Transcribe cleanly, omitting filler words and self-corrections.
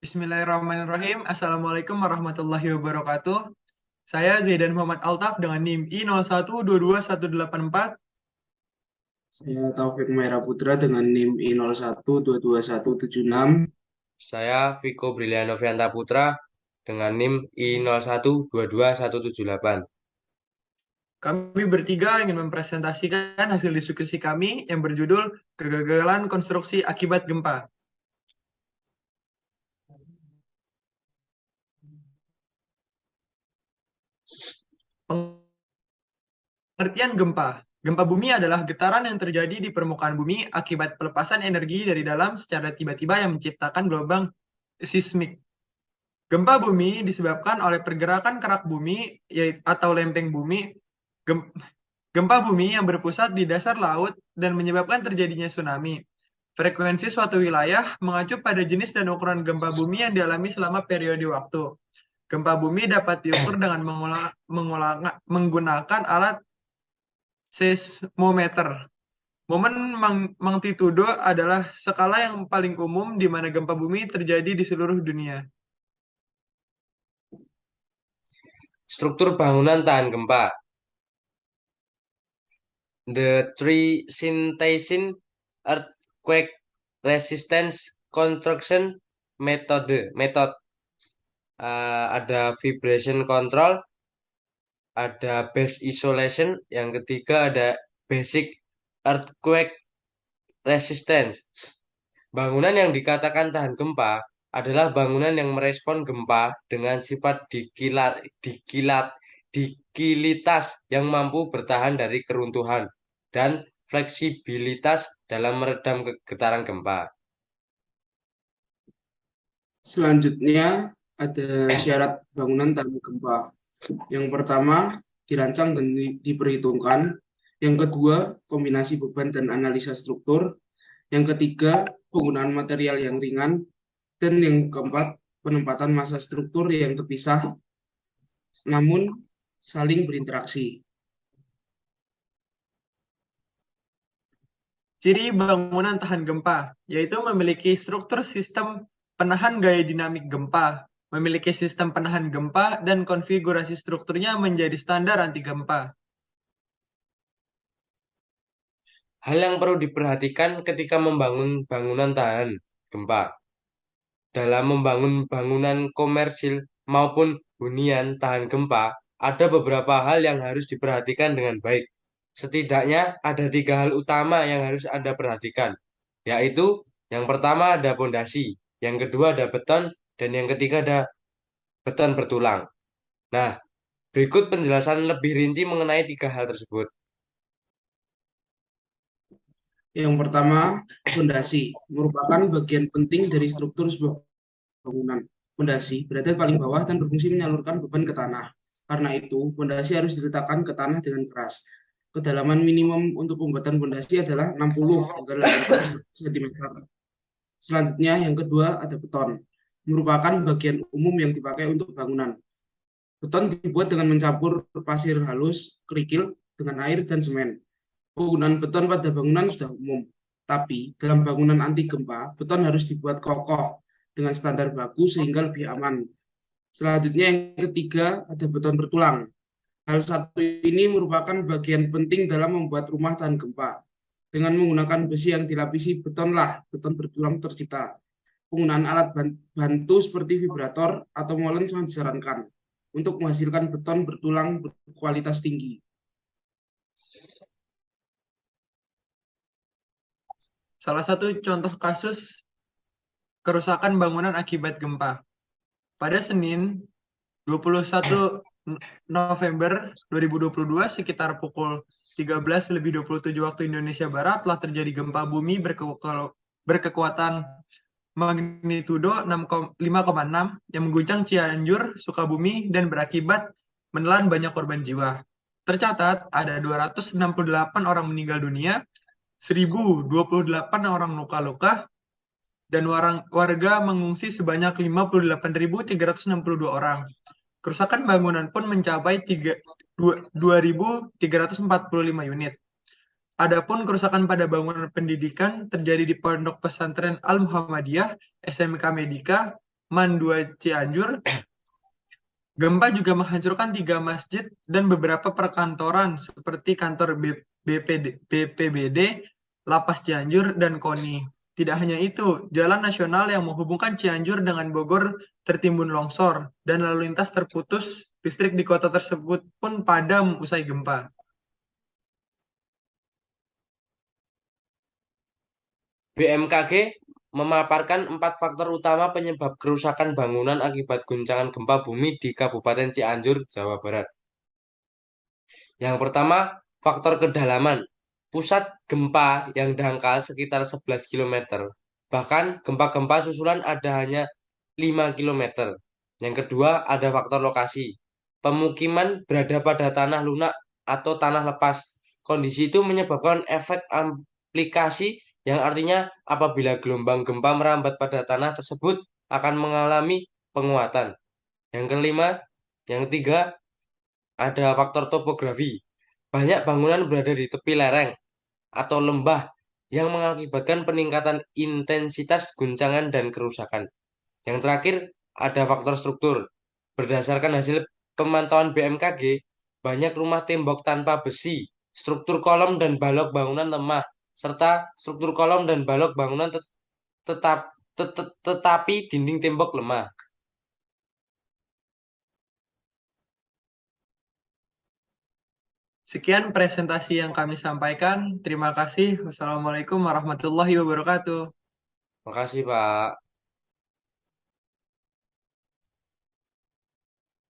Bismillahirrahmanirrahim. Assalamualaikum warahmatullahi wabarakatuh. Saya Zaidan Muhammad Altaf dengan NIM I01221184. Saya Taufik Mera Putra dengan NIM I01222176. Saya Viko Brilianovianta Putra dengan NIM I01222178. Kami bertiga ingin mempresentasikan hasil diskusi kami yang berjudul Kegagalan Konstruksi Akibat Gempa. Pengertian gempa. Gempa bumi adalah getaran yang terjadi di permukaan bumi akibat pelepasan energi dari dalam secara tiba-tiba yang menciptakan gelombang seismik. Gempa bumi disebabkan oleh pergerakan kerak bumi atau lempeng bumi. Gempa bumi yang berpusat di dasar laut dan menyebabkan terjadinya tsunami. Frekuensi suatu wilayah mengacu pada jenis dan ukuran gempa bumi yang dialami selama periode waktu. Gempa bumi dapat diukur dengan menggunakan alat seismometer. Momen magnitudo adalah skala yang paling umum di mana gempa bumi terjadi di seluruh dunia. Struktur bangunan tahan gempa. The three synthesis earthquake resistance construction method. Ada vibration control, ada base isolation, yang ketiga ada basic earthquake resistance. Bangunan yang dikatakan tahan gempa adalah bangunan yang merespon gempa dengan sifat dikilitas yang mampu bertahan dari keruntuhan dan fleksibilitas dalam meredam getaran gempa. Selanjutnya ada syarat bangunan tahan gempa. Yang pertama, dirancang dan diperhitungkan. Yang kedua, kombinasi beban dan analisa struktur. Yang ketiga, penggunaan material yang ringan. Dan yang keempat, penempatan massa struktur yang terpisah namun saling berinteraksi. Ciri bangunan tahan gempa, yaitu memiliki struktur sistem penahan gaya dinamik gempa, memiliki sistem penahan gempa, dan konfigurasi strukturnya menjadi standar anti gempa. Hal yang perlu diperhatikan ketika membangun bangunan tahan gempa. Dalam membangun bangunan komersil maupun hunian tahan gempa, ada beberapa hal yang harus diperhatikan dengan baik. Setidaknya ada 3 hal utama yang harus Anda perhatikan, yaitu yang pertama ada pondasi, yang kedua ada beton, dan yang ketiga ada beton bertulang. Nah, berikut penjelasan lebih rinci mengenai 3 hal tersebut. Yang pertama, fondasi merupakan bagian penting dari struktur sebuah bangunan. Fondasi berada paling bawah dan berfungsi menyalurkan beban ke tanah. Karena itu, fondasi harus diletakkan ke tanah dengan keras. Kedalaman minimum untuk pembuatan fondasi adalah 60 hingga 80 cm. Selanjutnya, yang kedua ada beton. Merupakan bagian umum yang dipakai untuk bangunan. Beton dibuat dengan mencampur pasir halus, kerikil, dengan air dan semen. Penggunaan beton pada bangunan sudah umum, tapi dalam bangunan anti gempa, beton harus dibuat kokoh dengan standar baku sehingga lebih aman. Selanjutnya yang ketiga ada beton bertulang. Hal satu ini merupakan bagian penting dalam membuat rumah tahan gempa. Dengan menggunakan besi yang dilapisi betonlah beton bertulang tercipta. Penggunaan alat bantu seperti vibrator atau molen sangat disarankan untuk menghasilkan beton bertulang berkualitas tinggi. Salah satu contoh kasus kerusakan bangunan akibat gempa. Pada Senin 21 November 2022 sekitar pukul 13:27 waktu Indonesia Barat telah terjadi gempa bumi berkekuatan magnitudo 5,6 yang mengguncang Cianjur, Sukabumi, dan berakibat menelan banyak korban jiwa. Tercatat ada 268 orang meninggal dunia, 1.028 orang luka-luka, dan warga mengungsi sebanyak 58.362 orang. Kerusakan bangunan pun mencapai 2.345 unit. Adapun kerusakan pada bangunan pendidikan terjadi di Pondok Pesantren Al Muhammadiyah, SMK Medika, MAN 2 Cianjur, gempa juga menghancurkan 3 masjid dan beberapa perkantoran seperti kantor BPBD, Lapas Cianjur, dan KONI. Tidak hanya itu, jalan nasional yang menghubungkan Cianjur dengan Bogor tertimbun longsor dan lalu lintas terputus. Listrik di kota tersebut pun padam usai gempa. BMKG memaparkan 4 faktor utama penyebab kerusakan bangunan akibat guncangan gempa bumi di Kabupaten Cianjur, Jawa Barat. Yang pertama, faktor kedalaman. Pusat gempa yang dangkal sekitar 11 km. Bahkan gempa-gempa susulan ada hanya 5 km. Yang kedua, ada faktor lokasi. Pemukiman berada pada tanah lunak atau tanah lepas. Kondisi itu menyebabkan efek aplikasi yang artinya apabila gelombang gempa merambat pada tanah tersebut akan mengalami penguatan. Yang kelima, yang ketiga, ada faktor topografi. Banyak bangunan berada di tepi lereng atau lembah yang mengakibatkan peningkatan intensitas guncangan dan kerusakan. Yang terakhir, ada faktor struktur. Berdasarkan hasil pemantauan BMKG, banyak rumah tembok tanpa besi, struktur kolom dan balok bangunan lemah, serta struktur kolom dan balok bangunan tetapi dinding tembok lemah. Sekian presentasi yang kami sampaikan. Terima kasih. Wassalamualaikum warahmatullahi wabarakatuh. Makasih, Pak.